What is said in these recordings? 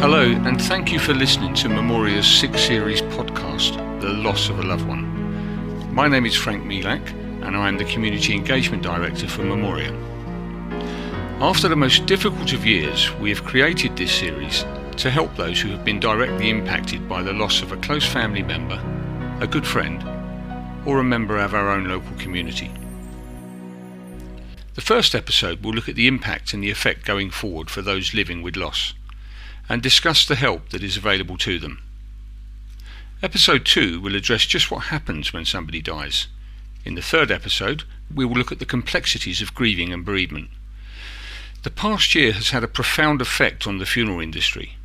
Hello, and thank you for listening to Memoria's 6-series podcast, The Loss of a Loved One. My name is Frank Meilack, and I am the Community Engagement Director for Memoria. After the most difficult of years, we have created this series to help those who have been directly impacted by the loss of a close family member, a good friend, or a member of our own local community. The first episode will look at the impact and the effect going forward for those living with loss, and discuss the help that is available to them. Episode 2 will address just what happens when somebody dies. In the third episode, we will look at the complexities of grieving and bereavement. The past year has had a profound effect on the funeral industry.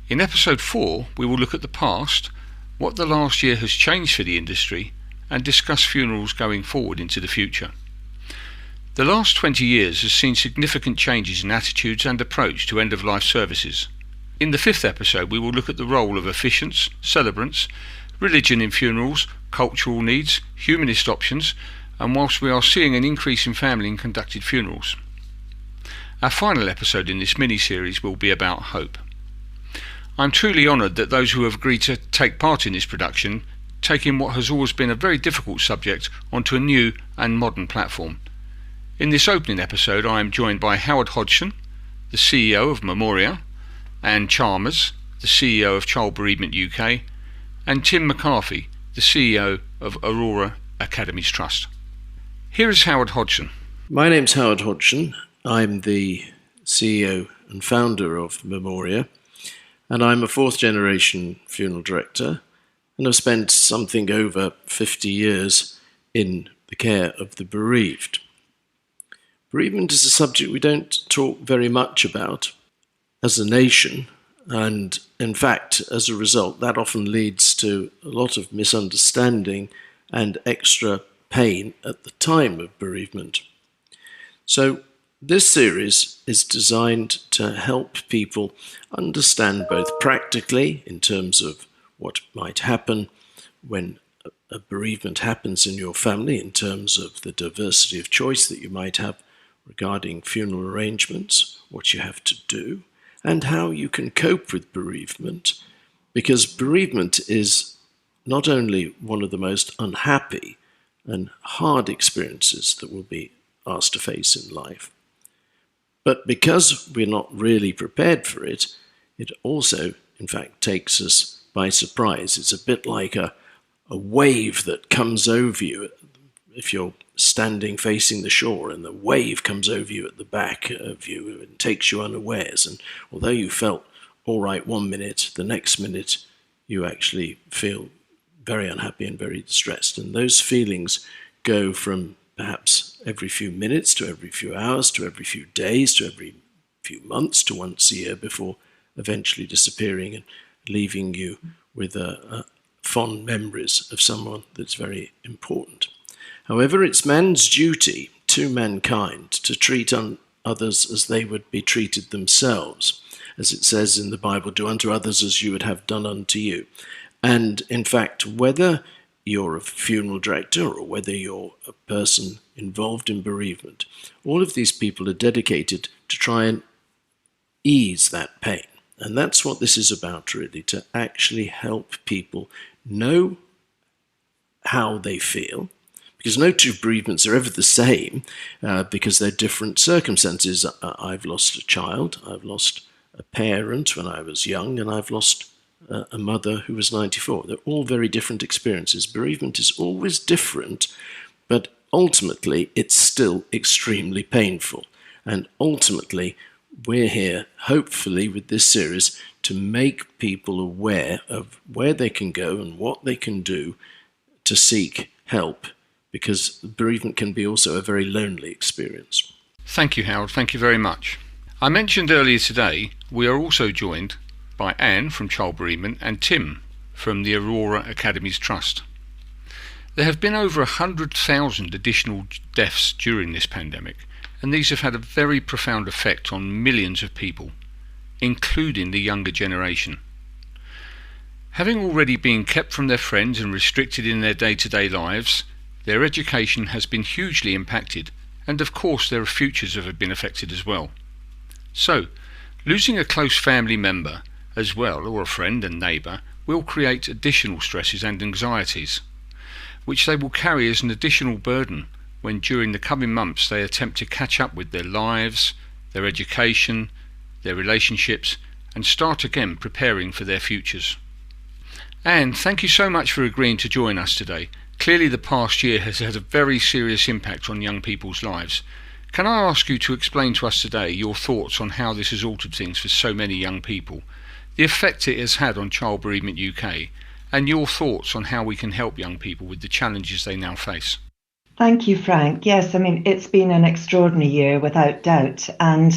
In episode 4, we will look at the past, what the last year has changed for the industry, and discuss funerals going forward into the future. The last 20 years has seen significant changes in attitudes and approach to end-of-life services. In the 5th episode, we will look at the role of officiants, celebrants, religion in funerals, cultural needs, humanist options, and whilst we are seeing an increase in family and conducted funerals. Our final episode in this mini-series will be about hope. I'm truly honoured that those who have agreed to take part in this production, taking what has always been a very difficult subject onto a new and modern platform. In this opening episode, I am joined by Howard Hodgson, the CEO of Memoria, Anne Chalmers, the CEO of Child Bereavement UK, and Tim McCarthy, the CEO of Aurora Academies Trust. Here is Howard Hodgson. My name's Howard Hodgson. I'm the CEO and founder of Memoria, and I'm a 4th generation funeral director, and I've spent something over 50 years in the care of the bereaved. Bereavement is a subject we don't talk very much about as a nation, and in fact, as a result, that often leads to a lot of misunderstanding and extra pain at the time of bereavement. So this series is designed to help people understand both practically in terms of what might happen when a bereavement happens in your family, in terms of the diversity of choice that you might have regarding funeral arrangements, what you have to do, and how you can cope with bereavement, because bereavement is not only one of the most unhappy and hard experiences that we'll be asked to face in life, but because we're not really prepared for it, it also, in fact, takes us by surprise. It's a bit like a wave that comes over you. If you're standing facing the shore and the wave comes over you at the back of you and takes you unawares, and although you felt all right one minute, the next minute you actually feel very unhappy and very distressed. And those feelings go from perhaps every few minutes to every few hours to every few days to every few months to once a year before eventually disappearing and leaving you with fond memories of someone that's very important. However, it's man's duty to mankind to treat others as they would be treated themselves. As it says in the Bible, do unto others as you would have done unto you. And in fact, whether you're a funeral director or whether you're a person involved in bereavement, all of these people are dedicated to try and ease that pain. And that's what this is about, really, to actually help people know how they feel. Because no two bereavements are ever the same, because they're different circumstances. I've lost a child, I've lost a parent when I was young, and I've lost a mother who was 94. They're all very different experiences. Bereavement is always different, but ultimately it's still extremely painful. And ultimately, we're here, hopefully, with this series, to make people aware of where they can go and what they can do to seek help, because bereavement can be also a very lonely experience. Thank you, Howard. Thank you very much. I mentioned earlier today we are also joined by Anne from Child Bereavement and Tim from the Aurora Academies Trust. There have been over 100,000 additional deaths during this pandemic, and these have had a very profound effect on millions of people, including the younger generation. Having already been kept from their friends and restricted in their day-to-day lives, their education has been hugely impacted, and of course their futures have been affected as well. So, losing a close family member as well, or a friend and neighbour, will create additional stresses and anxieties, which they will carry as an additional burden when during the coming months they attempt to catch up with their lives, their education, their relationships, and start again preparing for their futures. Anne, thank you so much for agreeing to join us today. Clearly the past year has had a very serious impact on young people's lives. Can I ask you to explain to us today your thoughts on how this has altered things for so many young people, the effect it has had on Child Bereavement UK, and your thoughts on how we can help young people with the challenges they now face? Thank you, Frank. Yes, it's been an extraordinary year without doubt, and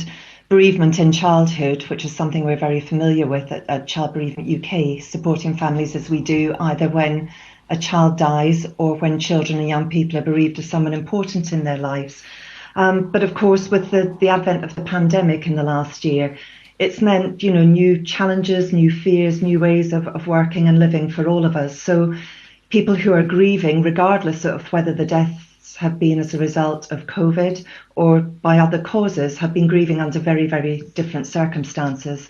bereavement in childhood, which is something we're very familiar with at Child Bereavement UK, supporting families as we do either when a child dies or when children and young people are bereaved of someone important in their lives. But of course, with the advent of the pandemic in the last year, it's meant, new challenges, new fears, new ways of working and living for all of us. So people who are grieving, regardless of whether the deaths have been as a result of COVID or by other causes, have been grieving under very, very different circumstances.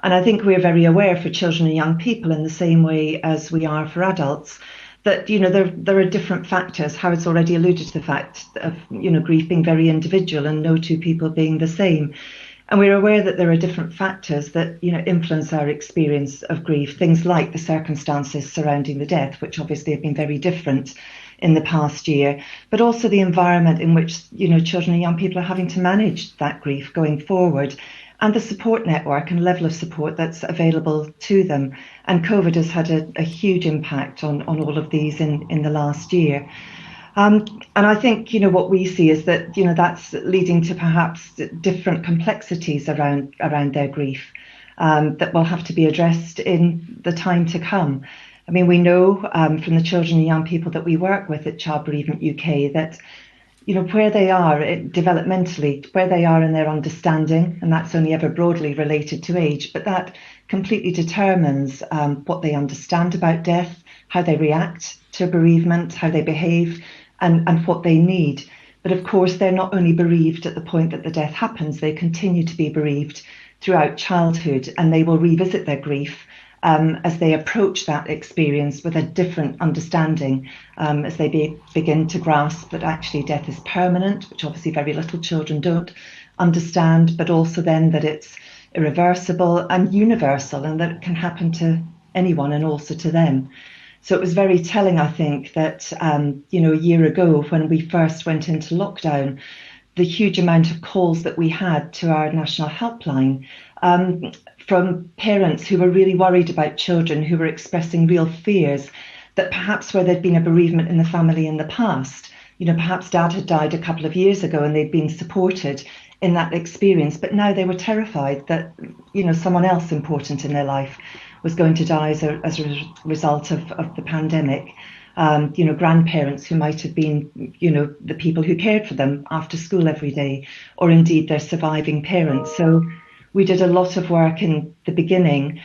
And I think we're very aware for children and young people in the same way as we are for adults that, there are different factors. Howard's already alluded to the fact of, grief being very individual and no two people being the same. And we're aware that there are different factors that, influence our experience of grief, things like the circumstances surrounding the death, which obviously have been very different in the past year, but also the environment in which, children and young people are having to manage that grief going forward, and the support network and level of support that's available to them. And COVID has had a huge impact on all of these in the last year. And I think, what we see is that, that's leading to perhaps different complexities around their grief that will have to be addressed in the time to come. We know from the children and young people that we work with at Child Bereavement UK that, where they are developmentally, where they are in their understanding, and that's only ever broadly related to age, but that completely determines what they understand about death, how they react to bereavement, how they behave, and what they need. But of course, they're not only bereaved at the point that the death happens, they continue to be bereaved throughout childhood, and they will revisit their grief as they approach that experience with a different understanding, as they begin to grasp that actually death is permanent, which obviously very little children don't understand, but also then that it's irreversible and universal, and that it can happen to anyone and also to them. So it was very telling, I think, that, a year ago when we first went into lockdown, the huge amount of calls that we had to our national helpline from parents who were really worried about children who were expressing real fears that perhaps where there'd been a bereavement in the family in the past, perhaps dad had died a couple of years ago and they'd been supported in that experience, but now they were terrified that, someone else important in their life was going to die as a result of the pandemic. Grandparents who might have been, the people who cared for them after school every day, or indeed their surviving parents. So we did a lot of work in the beginning,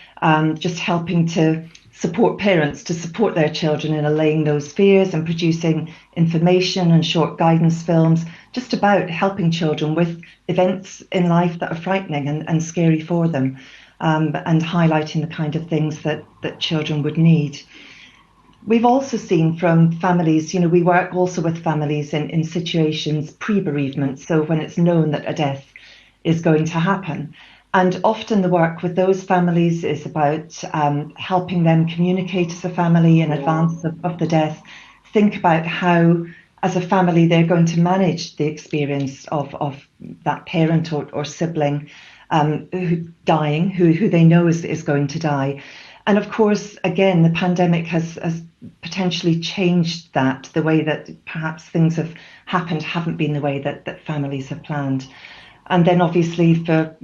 just helping to support parents to support their children in allaying those fears and producing information and short guidance films just about helping children with events in life that are frightening and scary for them, and highlighting the kind of things that children would need. We've also seen from families, we work also with families in situations pre-bereavement, so when it's known that a death is going to happen. And often the work with those families is about helping them communicate as a family in advance of the death, think about how, as a family, they're going to manage the experience of that parent or sibling dying, who they know is going to die. And of course, again, the pandemic has potentially changed that. The way that perhaps things have happened haven't been the way that families have planned. And then obviously for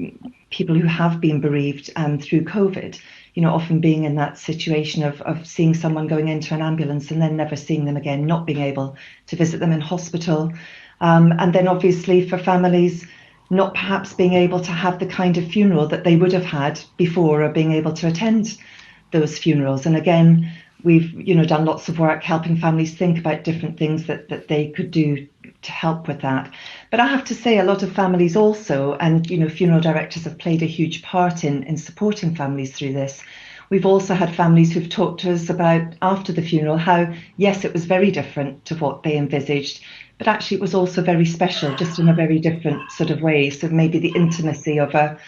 people who have been bereaved through COVID, often being in that situation of seeing someone going into an ambulance and then never seeing them again, not being able to visit them in hospital. And then obviously for families not perhaps being able to have the kind of funeral that they would have had before, or being able to attend those funerals. And again, We've, done lots of work helping families think about different things that they could do to help with that. But I have to say, a lot of families also, and funeral directors have played a huge part in supporting families through this. We've also had families who've talked to us about after the funeral how, yes, it was very different to what they envisaged, but actually it was also very special, just in a very different sort of way. So maybe the intimacy of a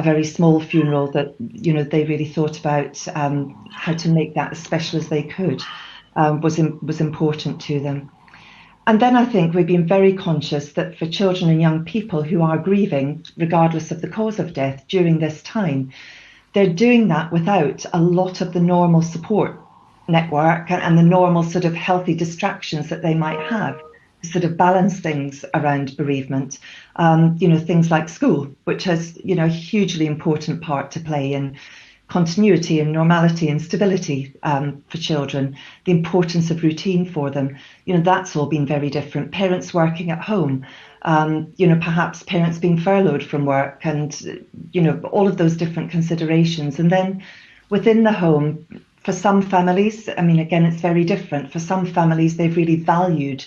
very small funeral that they really thought about how to make that as special as they could was important to them. And then I think we've been very conscious that for children and young people who are grieving, regardless of the cause of death during this time, they're doing that without a lot of the normal support network and the normal sort of healthy distractions that they might have to sort of balance things around bereavement. Things like school, which has, a hugely important part to play in continuity and normality and stability for children, the importance of routine for them. That's all been very different. Parents working at home, perhaps parents being furloughed from work and, all of those different considerations. And then within the home, for some families, I mean, again, it's very different. For some families, they've really valued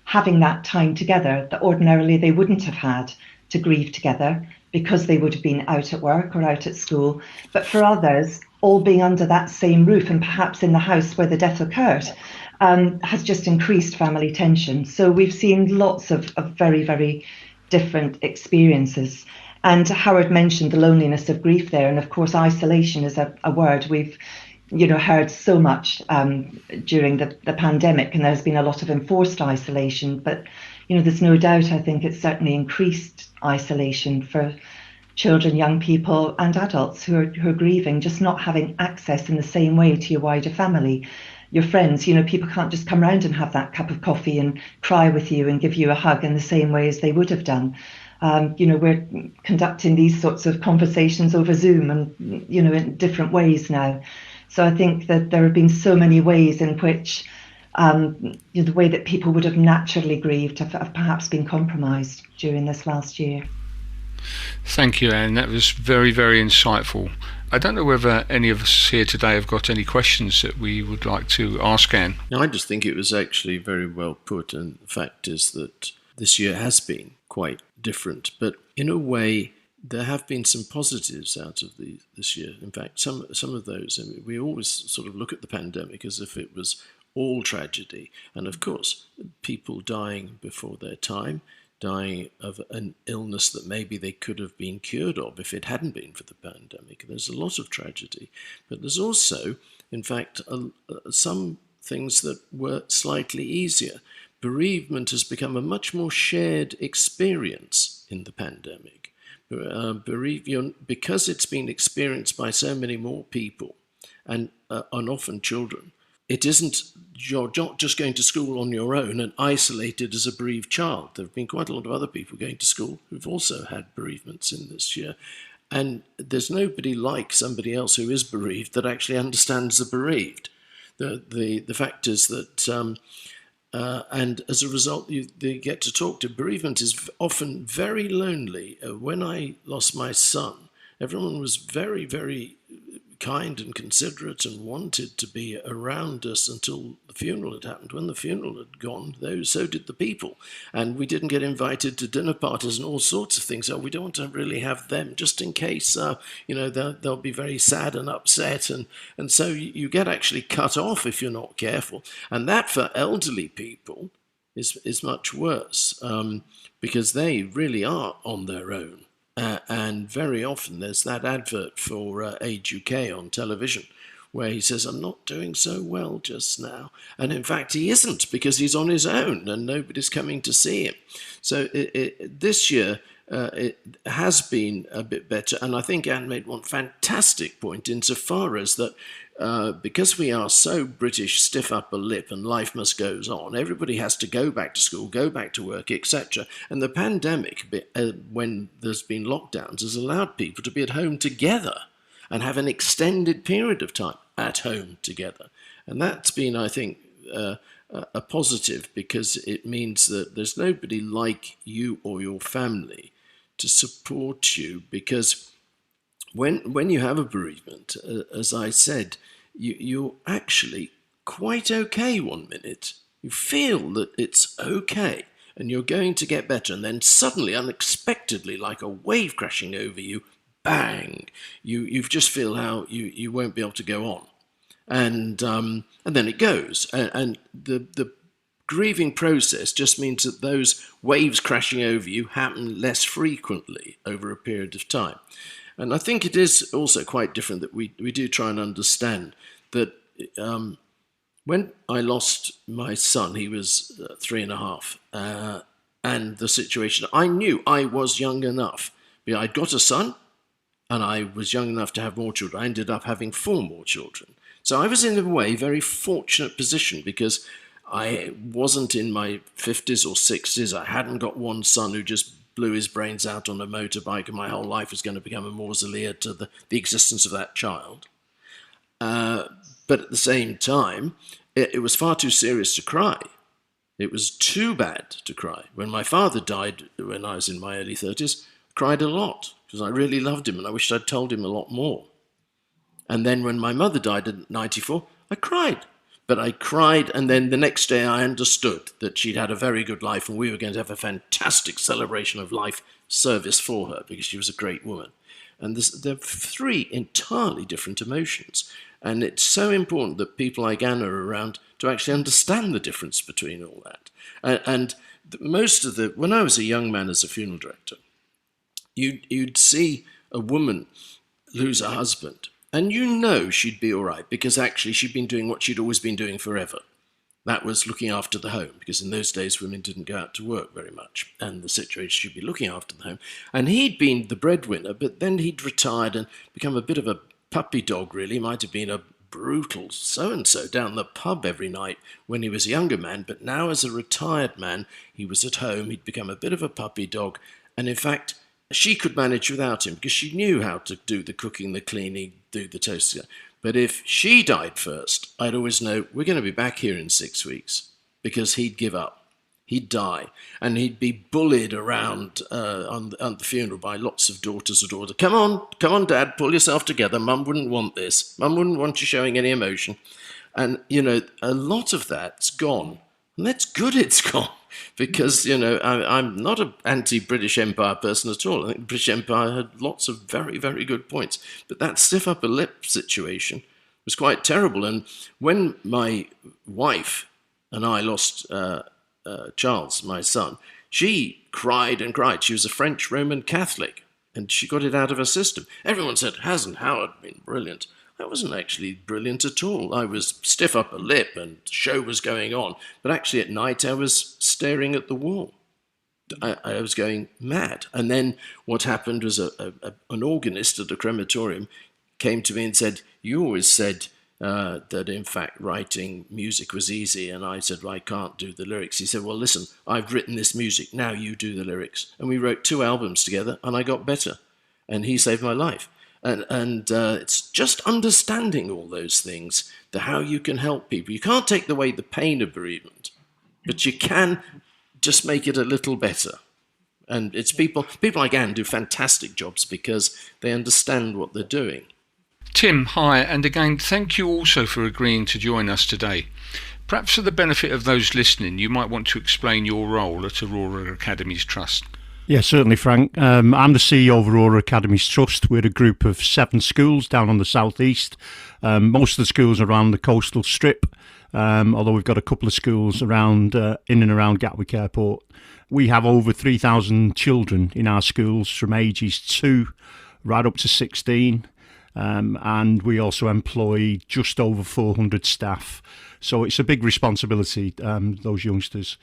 having that time together that ordinarily they wouldn't have had to grieve together because they would have been out at work or out at school. But for others, all being under that same roof and perhaps in the house where the death occurred has just increased family tension. So we've seen lots of very, very different experiences. And Howard mentioned the loneliness of grief there. And of course, isolation is a word we've heard so much during the pandemic, and there's been a lot of enforced isolation. But there's no doubt, I think it's certainly increased isolation for children, young people, and adults who are grieving, just not having access in the same way to your wider family, your friends. People can't just come round and have that cup of coffee and cry with you and give you a hug in the same way as they would have done. We're conducting these sorts of conversations over Zoom and, in different ways now. So I think that there have been so many ways in which the way that people would have naturally grieved have perhaps been compromised during this last year. Thank you, Anne. That was very, very insightful. I don't know whether any of us here today have got any questions that we would like to ask Anne. I just think it was actually very well put, and the fact is that this year has been quite different, but in a way there have been some positives out of this year. In fact, some of those, I mean, we always sort of look at the pandemic as if it was all tragedy, and of course people dying before their time, dying of an illness that maybe they could have been cured of if it hadn't been for the pandemic. There's a lot of tragedy, but there's also, in fact, some things that were slightly easier. Bereavement has become a much more shared experience in the pandemic. Because it's been experienced by so many more people, and often children. It isn't you're not just going to school on your own and isolated as a bereaved child. There have been quite a lot of other people going to school who've also had bereavements in this year. And there's nobody like somebody else who is bereaved that actually understands the bereaved. The fact is that, and as a result, they get to talk to. Bereavement is often very lonely. When I lost my son, everyone was very, very kind and considerate and wanted to be around us until the funeral had happened. When the funeral had gone, so did the people. And we didn't get invited to dinner parties and all sorts of things. So we don't want to really have them, just in case, they'll be very sad and upset. And so you get actually cut off if you're not careful. And that for elderly people is much worse because they really are on their own. And very often there's that advert for Age UK on television where he says, I'm not doing so well just now. And in fact, he isn't, because he's on his own and nobody's coming to see him. So this year, it has been a bit better. And I think Anne made one fantastic point insofar as that because we are so British, stiff upper lip, and life must go on, everybody has to go back to school, go back to work, etc. And the pandemic, when there's been lockdowns, has allowed people to be at home together and have an extended period of time at home together. And that's been, I think, a positive, because it means that there's nobody like you or your family to support you, because when you have a bereavement, as I said, you're actually quite okay one minute. You feel that it's okay and you're going to get better, and then suddenly, unexpectedly, like a wave crashing over you, bang, you just feel how you won't be able to go on. And then it goes. And the grieving process just means that those waves crashing over you happen less frequently over a period of time. And I think it is also quite different that we do try and understand that when I lost my son, he was 3.5, and the situation, I knew I was young enough. I'd got a son, and I was young enough to have more children. I ended up having 4 more children. So I was in a way very fortunate position because I wasn't in my 50s or 60s. I hadn't got one son who just blew his brains out on a motorbike and my whole life was going to become a mausoleum to the existence of that child. But at the same time, it was far too serious to cry. It was too bad to cry. When my father died when I was in my early 30s, I cried a lot because I really loved him and I wished I'd told him a lot more. And then when my mother died at 94, I cried. But I cried, and then the next day I understood that she'd had a very good life and we were going to have a fantastic celebration of life service for her because she was a great woman. And there are 3 entirely different emotions. And it's so important that people like Anne are around to actually understand the difference between all that. And most of when I was a young man as a funeral director, you'd see a woman lose a husband, and you know she'd be all right because actually she'd been doing what she'd always been doing forever. That was looking after the home, because in those days women didn't go out to work very much, and the situation should be looking after the home. And he'd been the breadwinner, but then he'd retired and become a bit of a puppy dog, really. Might have been a brutal so-and-so down the pub every night when he was a younger man, but now as a retired man, he was at home, he'd become a bit of a puppy dog, and in fact, she could manage without him because she knew how to do the cooking, the cleaning, do the toasting. But if she died first, I'd always know we're going to be back here in 6 weeks because he'd give up. He'd die. And he'd be bullied around on the funeral by lots of daughters or daughters. Come on, Dad, pull yourself together. Mum wouldn't want this. Mum wouldn't want you showing any emotion. And, a lot of that's gone. And that's good it's gone. Because, I'm not an anti-British Empire person at all. I think the British Empire had lots of very, very good points. But that stiff upper lip situation was quite terrible. And when my wife and I lost Charles, my son, she cried and cried. She was a French Roman Catholic, and she got it out of her system. Everyone said, hasn't Howard been brilliant? I wasn't actually brilliant at all. I was stiff upper lip and the show was going on. But actually at night I was staring at the wall. I was going mad. And then what happened was an organist at a crematorium came to me and said, you always said that in fact writing music was easy. And I said, well, I can't do the lyrics. He said, well, listen, I've written this music. Now you do the lyrics. And we wrote 2 albums together and I got better. And he saved my life. And it's just understanding all those things, how you can help people. You can't take away the pain of bereavement, but you can just make it a little better. And it's people like Anne do fantastic jobs because they understand what they're doing. Tim, hi, and again, thank you also for agreeing to join us today. Perhaps for the benefit of those listening, you might want to explain your role at Aurora Academies Trust. Yeah, certainly, Frank. I'm the CEO of Aurora Academies Trust. We're a group of 7 schools down on the southeast. Most of the schools are around the coastal strip, although we've got a couple of schools around in and around Gatwick Airport. We have over 3,000 children in our schools from ages 2 right up to 16. And we also employ just over 400 staff. So it's a big responsibility, those youngsters.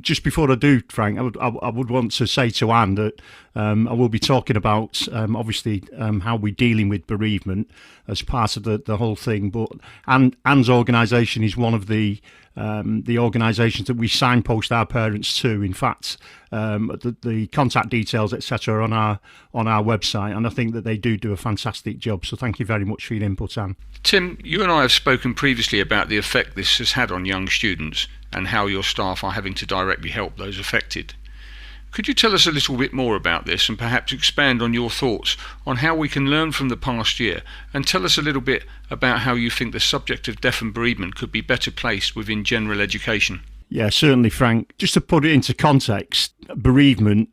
Just before I do, Frank, I would want to say to Anne that I will be talking about, obviously, how we're dealing with bereavement as part of the whole thing. But Anne's organisation is one of the organisations that we signpost our parents to. In fact, the contact details, etc., are on our website, and I think that they do a fantastic job. So thank you very much for your input, Anne. Tim, you and I have spoken previously about the effect this has had on young students and how your staff are having to directly help those affected. Could you tell us a little bit more about this and perhaps expand on your thoughts on how we can learn from the past year, and tell us a little bit about how you think the subject of death and bereavement could be better placed within general education? Yeah, certainly, Frank. Just to put it into context, bereavement,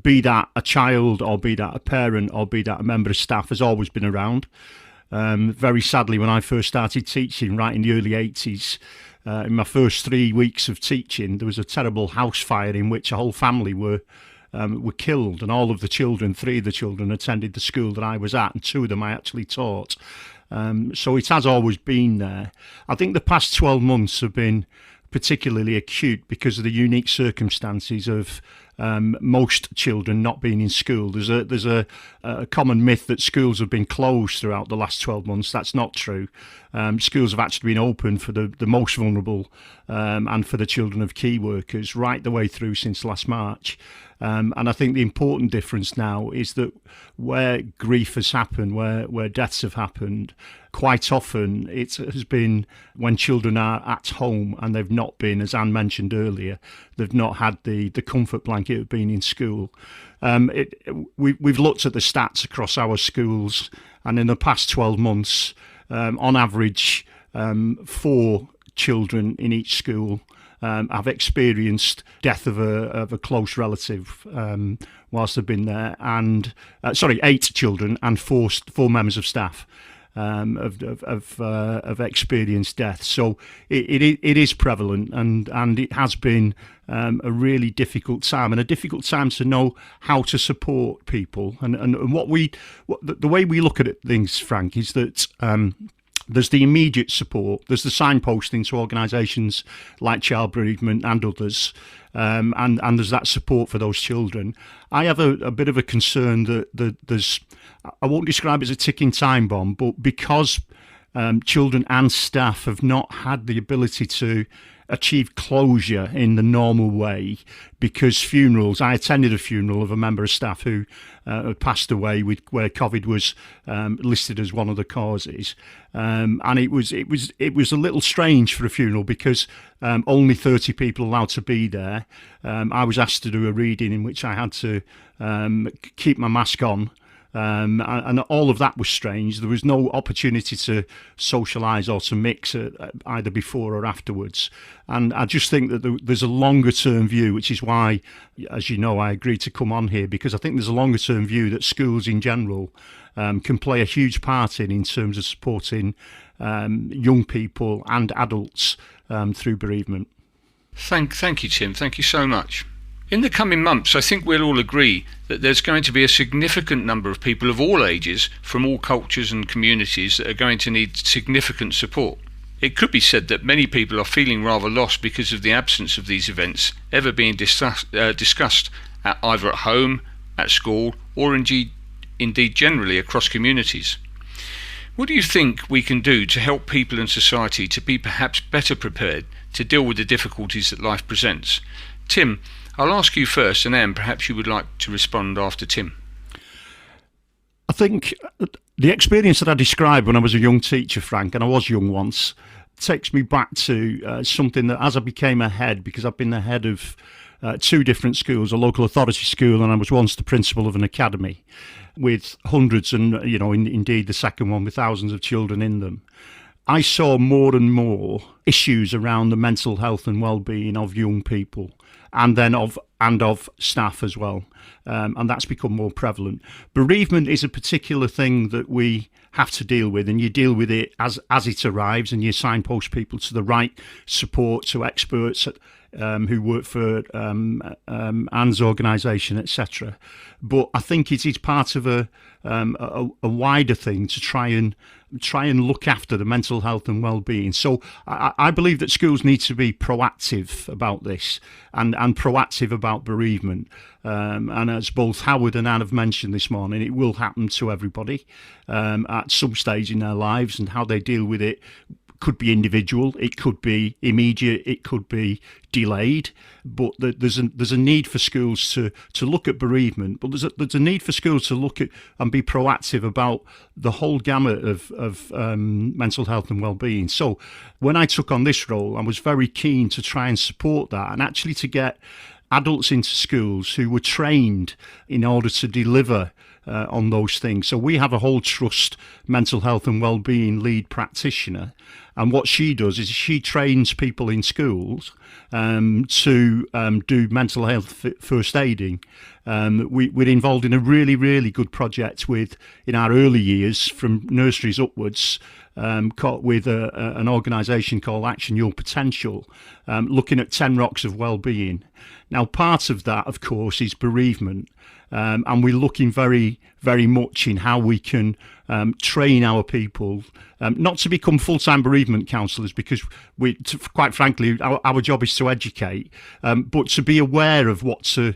be that a child or be that a parent or be that a member of staff, has always been around. Very sadly, when I first started teaching right in the early 80s, in my first 3 weeks of teaching, there was a terrible house fire in which a whole family were killed, and all of the children, 3 of the children, attended the school that I was at, and 2 of them I actually taught. So it has always been there. I think the past 12 months have been particularly acute because of the unique circumstances of most children not being in school. There's a common myth that schools have been closed throughout the last 12 months. That's not true. Schools have actually been open for the most vulnerable and for the children of key workers right the way through since last March. And I think the important difference now is that where grief has happened, where deaths have happened, quite often it has been when children are at home and they've not been, as Anne mentioned earlier, they've not had the comfort blanket of being in school. We've looked at the stats across our schools, and in the past 12 months, on average, 4 children in each school have experienced death of a close relative whilst they've been there, and 8 children and 4 members of staff have experienced death. So it is prevalent, and it has been a really difficult time, and a difficult time to know how to support people. And the way we look at things, Frank, is that there's the immediate support, there's the signposting to organisations like Child Bereavement and others, and there's that support for those children. I have a bit of a concern that there's, I won't describe it as a ticking time bomb, but because children and staff have not had the ability to achieve closure in the normal way, because funerals, I attended a funeral of a member of staff who had passed away where COVID was listed as one of the causes, and it was a little strange for a funeral because only 30 people allowed to be there. I was asked to do a reading in which I had to keep my mask on. And all of that was strange. There was no opportunity to socialise or to mix either before or afterwards. And I just think that there's a longer term view, which is why, as you know, I agreed to come on here, because I think there's a longer term view that schools in general can play a huge part in terms of supporting young people and adults through bereavement. Thank you, Tim. Thank you so much. In the coming months, I think we'll all agree that there's going to be a significant number of people of all ages, from all cultures and communities, that are going to need significant support. It could be said that many people are feeling rather lost because of the absence of these events ever being discussed either at home, at school, or indeed generally across communities. What do you think we can do to help people in society to be perhaps better prepared to deal with the difficulties that life presents? Tim, I'll ask you first, and Anne, perhaps you would like to respond after Tim. I think the experience that I described when I was a young teacher, Frank, and I was young once, takes me back to something that, as I became a head, because I've been the head of 2 different schools, a local authority school, and I was once the principal of an academy with hundreds and, indeed the second one with thousands of children in them. I saw more and more issues around the mental health and well-being of young people, and then of staff as well, and that's become more prevalent. Bereavement is a particular thing that we have to deal with, and you deal with it as it arrives, and you signpost people to the right support, to experts who work for Anne's organisation, etc. But I think it is part of a wider thing to try and look after the mental health and well-being. So I believe that schools need to be proactive about this and proactive about bereavement. And as both Howard and Anne have mentioned this morning, it will happen to everybody at some stage in their lives, and how they deal with it could be individual, it could be immediate, it could be delayed, but there's a need for schools to look at bereavement, but there's a need for schools to look at and be proactive about the whole gamut of mental health and well-being. So when I took on this role, I was very keen to try and support that, and actually to get adults into schools who were trained in order to deliver on those things. So we have a whole trust mental health and wellbeing lead practitioner, and what she does is she trains people in schools to do mental health first aiding. We're involved in a really, really good project in our early years, from nurseries upwards, with an organisation called Action Your Potential, looking at 10 rocks of wellbeing. Now, part of that, of course, is bereavement. And we're looking very, very much in how we can train our people not to become full-time bereavement counsellors, because quite frankly, our job is to educate, but to be aware of what to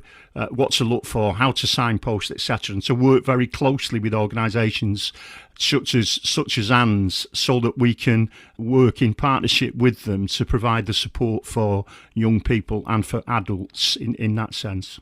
look for, how to signpost, etc., and to work very closely with organisations such as Anne's, so that we can work in partnership with them to provide the support for young people and for adults in that sense.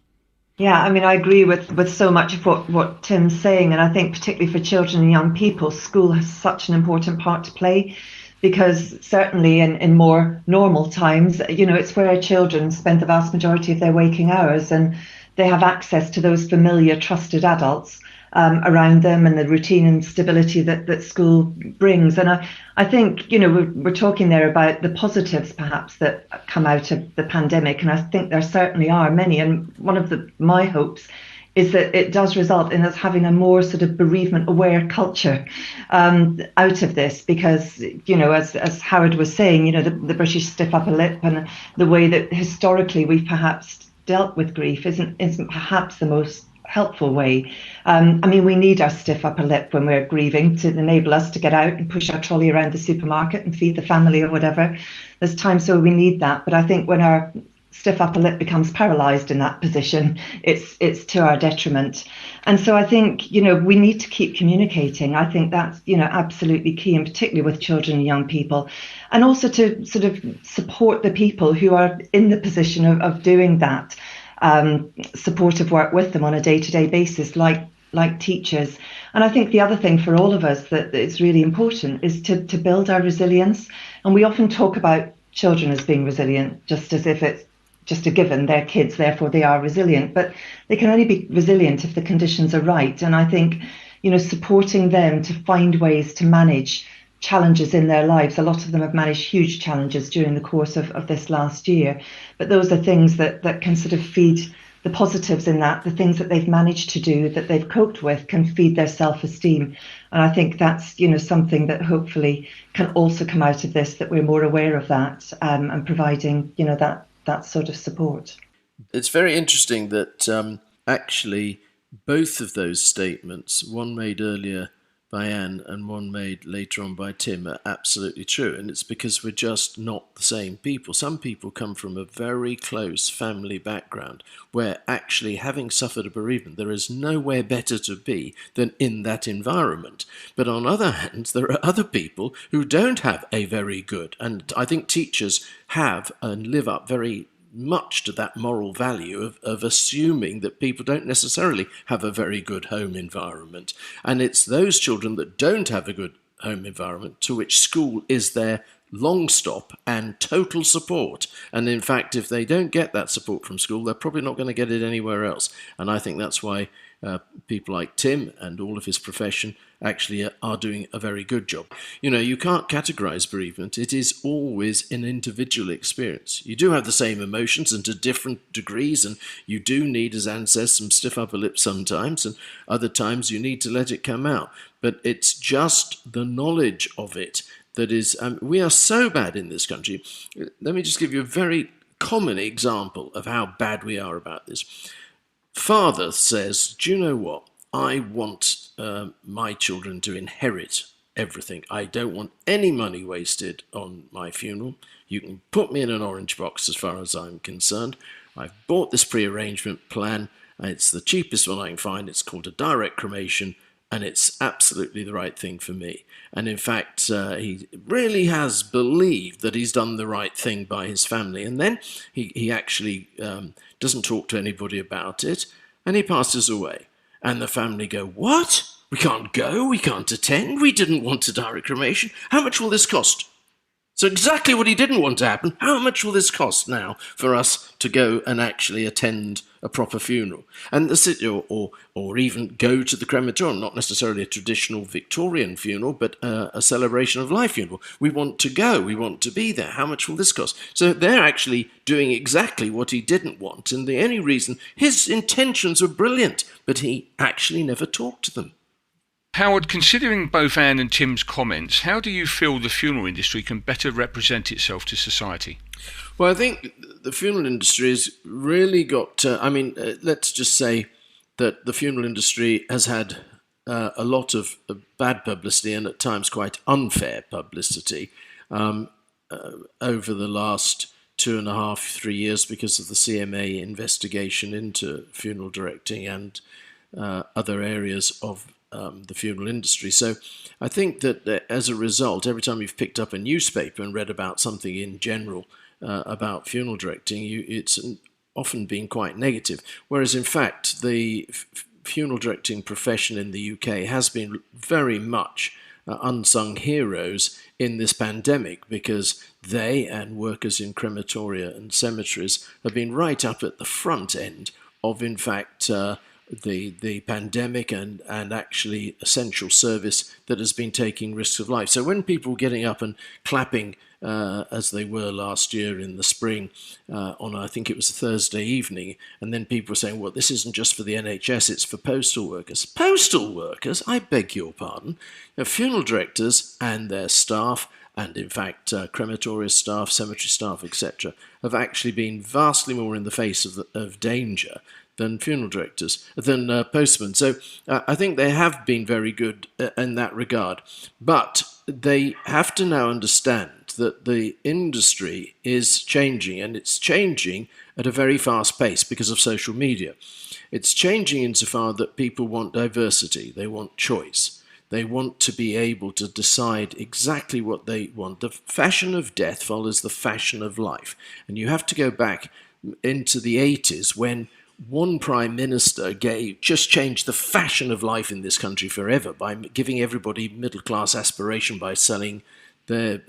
Yeah, I mean, I agree with so much of what Tim's saying, and I think particularly for children and young people, school has such an important part to play, because certainly in more normal times, it's where children spend the vast majority of their waking hours, and they have access to those familiar, trusted adults around them, and the routine and stability that school brings. And I think, we're talking there about the positives perhaps that come out of the pandemic, and I think there certainly are many. And one of my hopes is that it does result in us having a more sort of bereavement aware culture out of this, because, as Howard was saying, the British stiff upper lip and the way that historically we've perhaps dealt with grief isn't perhaps the most helpful way. We need our stiff upper lip when we're grieving to enable us to get out and push our trolley around the supermarket and feed the family or whatever. There's times where we need that, but I think when our stiff upper lip becomes paralysed in that position, it's to our detriment. And so I think, we need to keep communicating. I think that's, absolutely key, and particularly with children and young people, and also to sort of support the people who are in the position of doing that supportive work with them on a day-to-day basis, like teachers. And I think the other thing for all of us that is really important is to build our resilience. And we often talk about children as being resilient, just as if it's just a given, they're kids, therefore they are resilient. But they can only be resilient if the conditions are right. And I think, supporting them to find ways to manage challenges in their lives. A lot of them have managed huge challenges during the course of this last year. But those are things that can sort of feed the positives in that. The things that they've managed to do, that they've coped with, can feed their self-esteem. And I think that's, something that hopefully can also come out of this, that we're more aware of that and providing, that sort of support. It's very interesting that actually both of those statements, one made earlier by Anne and one made later on by Tim, are absolutely true. And it's because we're just not the same people. Some people come from a very close family background where actually, having suffered a bereavement, there is nowhere better to be than in that environment. But on the other hand, there are other people who don't have a very good, and I think teachers have and live up very much to that moral value of assuming that people don't necessarily have a very good home environment. And it's those children that don't have a good home environment to which school is their long stop and total support. And in fact, if they don't get that support from school, they're probably not going to get it anywhere else. And I think that's why people like Tim and all of his profession actually are doing a very good job. You can't categorize bereavement. It is always an individual experience. You do have the same emotions and to different degrees, and you do need, as Anne says, some stiff upper lip sometimes, and other times you need to let it come out. But it's just the knowledge of it that is, we are so bad in this country. Let me just give you a very common example of how bad we are about this. Father says, do you know what? I want my children to inherit everything. I don't want any money wasted on my funeral. You can put me in an orange box as far as I'm concerned. I've bought this pre-arrangement plan. It's the cheapest one I can find. It's called a direct cremation, and it's absolutely the right thing for me. And in fact, he really has believed that he's done the right thing by his family. And then he actually doesn't talk to anybody about it, and he passes away. And the family go, what? We can't go, we can't attend, we didn't want a direct cremation. How much will this cost? So exactly what he didn't want to happen. How much will this cost now for us to go and actually attend a proper funeral? And or even go to the crematorium, not necessarily a traditional Victorian funeral, but a celebration of life funeral. We want to go, we want to be there. How much will this cost? So they're actually doing exactly what he didn't want. And the only reason, his intentions were brilliant, but he actually never talked to them. Howard, considering both Anne and Tim's comments, how do you feel the funeral industry can better represent itself to society? Well, I think the funeral industry has really got, let's just say that the funeral industry has had a lot of bad publicity and at times quite unfair publicity over the last 2.5, 3 years because of the CMA investigation into funeral directing and other areas of the funeral industry. So I think that as a result, every time you've picked up a newspaper and read about something in general about funeral directing, it's often been quite negative. Whereas in fact, the funeral directing profession in the UK has been very much unsung heroes in this pandemic, because they and workers in crematoria and cemeteries have been right up at the front end of, in fact, the pandemic and actually essential service that has been taking risks of life. So when people were getting up and clapping as they were last year in the spring on, I think it was a Thursday evening, and then people were saying, well, this isn't just for the NHS, it's for postal workers. Postal workers? I beg your pardon. Funeral directors and their staff, and in fact crematoria staff, cemetery staff, etc., have actually been vastly more in the face of danger than funeral directors, than postmen. So I think they have been very good in that regard. But they have to now understand that the industry is changing, and it's changing at a very fast pace because of social media. It's changing insofar that people want diversity, they want choice. They want to be able to decide exactly what they want. The fashion of death follows the fashion of life. And you have to go back into the 80s when one prime minister just changed the fashion of life in this country forever by giving everybody middle-class aspiration by selling the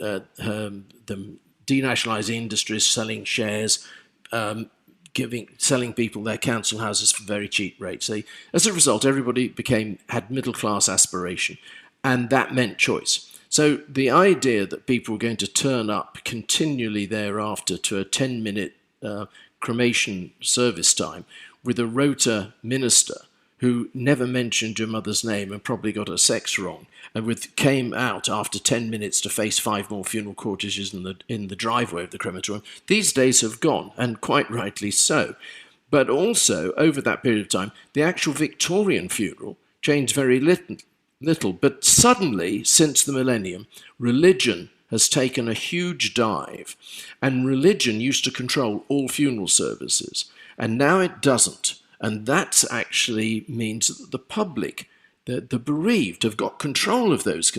denationalising industries, selling shares, selling people their council houses for very cheap rates. As a result, everybody had middle-class aspiration, and that meant choice. So the idea that people were going to turn up continually thereafter to a 10-minute cremation service time with a rota minister who never mentioned your mother's name and probably got her sex wrong, and came out after 10 minutes to face 5 more funeral corteges in the driveway of the crematorium, these days have gone, and quite rightly so. But also, over that period of time, the actual Victorian funeral changed very little. But suddenly, since the millennium, religion has taken a huge dive, and religion used to control all funeral services, and now it doesn't. And that actually means that the public, the bereaved, have got control of those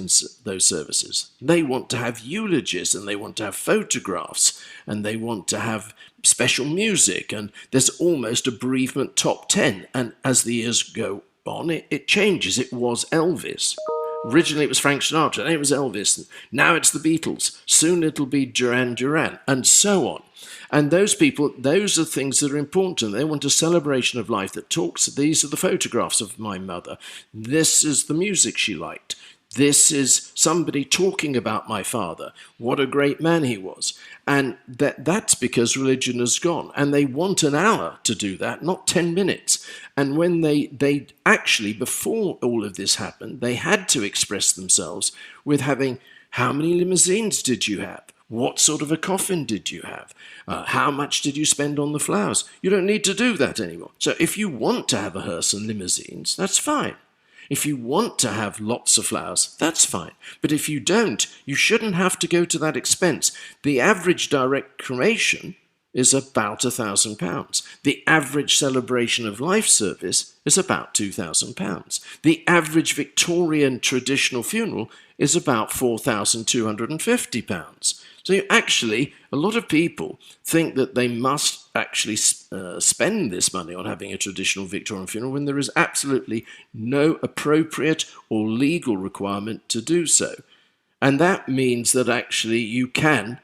services. They want to have eulogies, and they want to have photographs, and they want to have special music, and there's almost a bereavement top 10. And as the years go on, it changes. It was Elvis. Originally it was Frank Sinatra, then it was Elvis, now it's the Beatles, soon it'll be Duran Duran, and so on. And those people, those are things that are important to them. They want a celebration of life that talks, these are the photographs of my mother, this is the music she liked, this is somebody talking about my father, what a great man he was. And that's because religion has gone. And they want an hour to do that, not 10 minutes. And when they actually, before all of this happened, they had to express themselves with having, how many limousines did you have? What sort of a coffin did you have? How much did you spend on the flowers? You don't need to do that anymore. So if you want to have a hearse and limousines, that's fine. If you want to have lots of flowers, that's fine. But if you don't, you shouldn't have to go to that expense. The average direct cremation is about £1,000. The average celebration of life service is about £2,000. The average Victorian traditional funeral is about £4,250. So actually, a lot of people think that they must actually spend this money on having a traditional Victorian funeral when there is absolutely no appropriate or legal requirement to do so. And that means that actually you can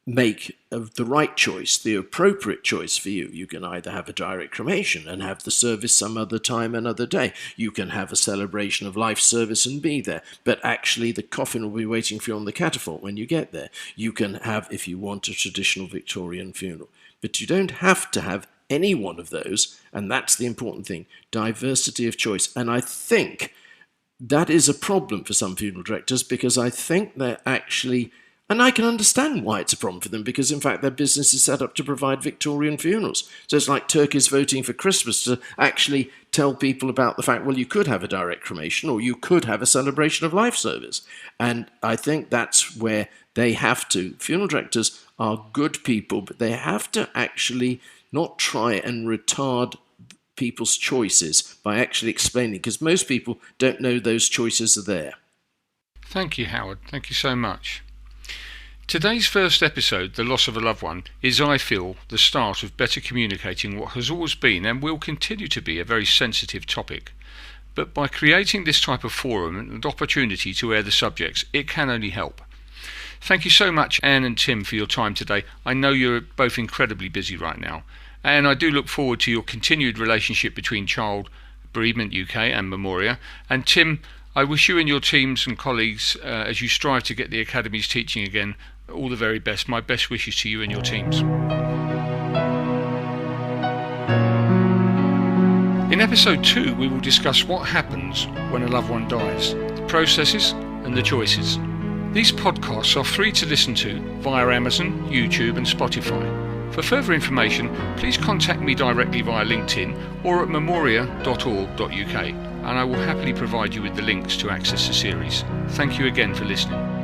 make the right choice, the appropriate choice for you. You can either have a direct cremation and have the service some other time, another day. You can have a celebration of life service and be there, but actually the coffin will be waiting for you on the catafalque when you get there. You can have, if you want, a traditional Victorian funeral, but you don't have to have any one of those, and that's the important thing, diversity of choice. And I think that is a problem for some funeral directors, because I think they're actually, and I can understand why it's a problem for them, because in fact their business is set up to provide Victorian funerals. So it's like turkeys voting for Christmas, to actually tell people about the fact, well, you could have a direct cremation or you could have a celebration of life service. And I think that's where they have to, funeral directors are good people, but they have to actually not try and retard people's choices by actually explaining, because most people don't know those choices are there. Thank you, Howard. Thank you so much. Today's first episode, The Loss of a Loved One, is, I feel, the start of better communicating what has always been and will continue to be a very sensitive topic. But by creating this type of forum and opportunity to air the subjects, it can only help. Thank you so much, Anne and Tim, for your time today. I know you're both incredibly busy right now, and I do look forward to your continued relationship between Child Bereavement UK and Memoria. And Tim, I wish you and your teams and colleagues, as you strive to get the Academy's teaching again, all the very best. My best wishes to you and your teams. In episode 2, we will discuss what happens when a loved one dies, the processes and the choices. These podcasts are free to listen to via Amazon, YouTube and Spotify. For further information, please contact me directly via LinkedIn or at memoria.org.uk, and I will happily provide you with the links to access the series. Thank you again for listening.